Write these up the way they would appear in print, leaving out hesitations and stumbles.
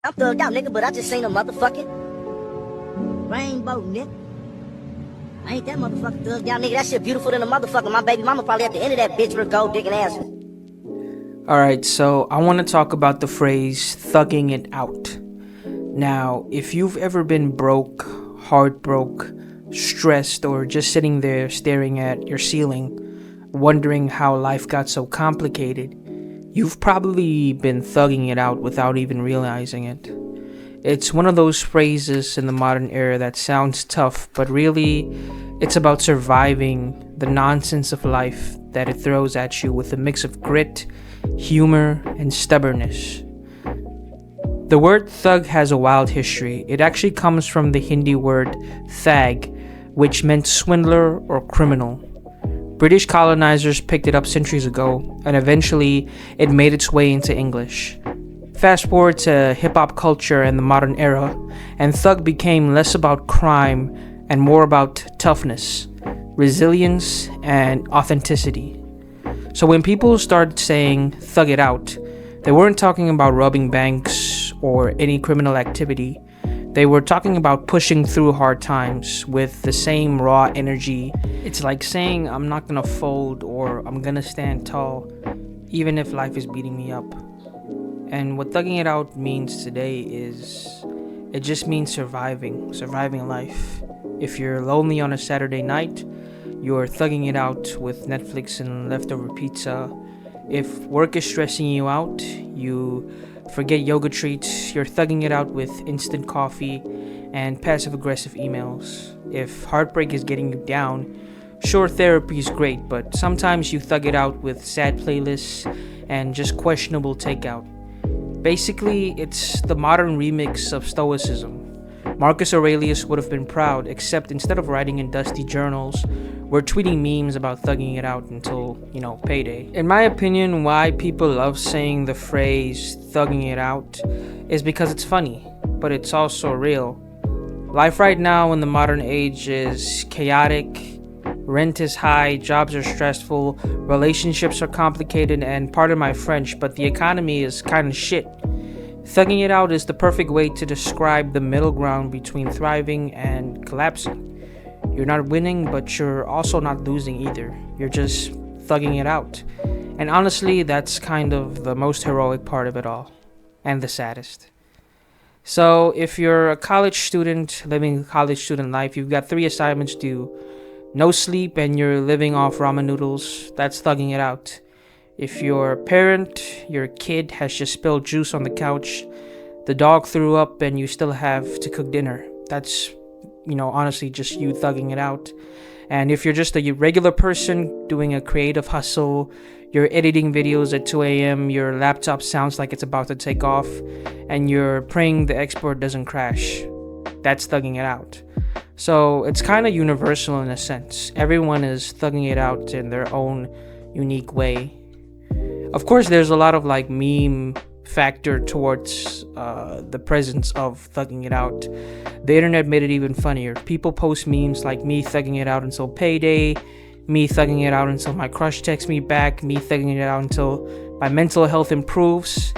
I'm thugged out, nigga, but I just seen a motherfucking rainbow, nigga. I ain't that motherfucking thugged out, nigga. That shit beautiful than a motherfucker. My baby mama probably at the end of that bitch with a gold digging ass. Alright, so I want to talk about the phrase thugging it out. Now, if you've ever been broke, heartbroken, stressed, or just sitting there staring at your ceiling, wondering how life got so complicated, you've probably been thugging it out without even realizing it. It's one of those phrases in the modern era that sounds tough, but really, it's about surviving the nonsense of life that it throws at you with a mix of grit, humor, and stubbornness. The word thug has a wild history. It actually comes from the Hindi word thag, which meant swindler or criminal. British colonizers picked it up centuries ago, and eventually it made its way into English. Fast forward to hip-hop culture and the modern era, and thug became less about crime and more about toughness, resilience, and authenticity. So when people started saying thug it out, they weren't talking about robbing banks or any criminal activity. They were talking about pushing through hard times with the same raw energy. It's like saying I'm not gonna fold or I'm gonna stand tall, even if life is beating me up. And what thugging it out means today is, it just means surviving life. If you're lonely on a Saturday night, you're thugging it out with Netflix and leftover pizza. If work is stressing you out, you forget yoga treats, you're thugging it out with instant coffee and passive-aggressive emails. If heartbreak is getting you down, sure, therapy is great, but sometimes you thug it out with sad playlists and just questionable takeout. Basically, it's the modern remix of Stoicism. Marcus Aurelius would have been proud, except instead of writing in dusty journals, we're tweeting memes about thugging it out until, payday. In my opinion, why people love saying the phrase thugging it out is because it's funny, but it's also real. Life right now in the modern age is chaotic, rent is high, jobs are stressful, relationships are complicated, and pardon my French, but the economy is kinda shit. Thugging it out is the perfect way to describe the middle ground between thriving and collapsing. You're not winning, but you're also not losing either. You're just thugging it out. And honestly, that's kind of the most heroic part of it all. And the saddest. So, if you're a college student living college student life, you've got 3 assignments due. No sleep and you're living off ramen noodles, that's thugging it out. If you're a parent, your kid has just spilled juice on the couch, the dog threw up and you still have to cook dinner, that's, honestly just you thugging it out. And if you're just a regular person doing a creative hustle, you're editing videos at 2 a.m., your laptop sounds like it's about to take off, and you're praying the export doesn't crash, that's thugging it out. So it's kind of universal in a sense. Everyone is thugging it out in their own unique way. Of course, there's a lot of meme factor towards the presence of thugging it out. The internet made it even funnier. People post memes like me thugging it out until payday, me thugging it out until my crush texts me back, me thugging it out until my mental health improves.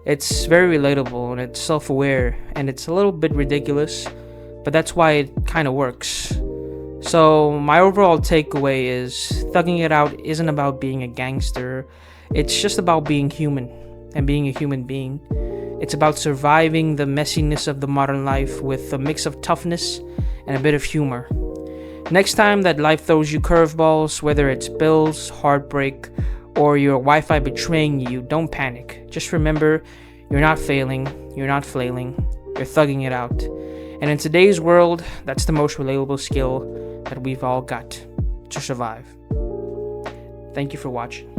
It's very relatable and it's self-aware and it's a little bit ridiculous, but that's why it kind of works. So my overall takeaway is thugging it out isn't about being a gangster. It's just about being human and being a human being. It's about surviving the messiness of the modern life with a mix of toughness and a bit of humor. Next time that life throws you curveballs, whether it's bills, heartbreak, or your Wi-Fi betraying you, don't panic. Just remember, you're not failing, you're not flailing, you're thugging it out. And in today's world, that's the most relatable skill that we've all got to survive. Thank you for watching.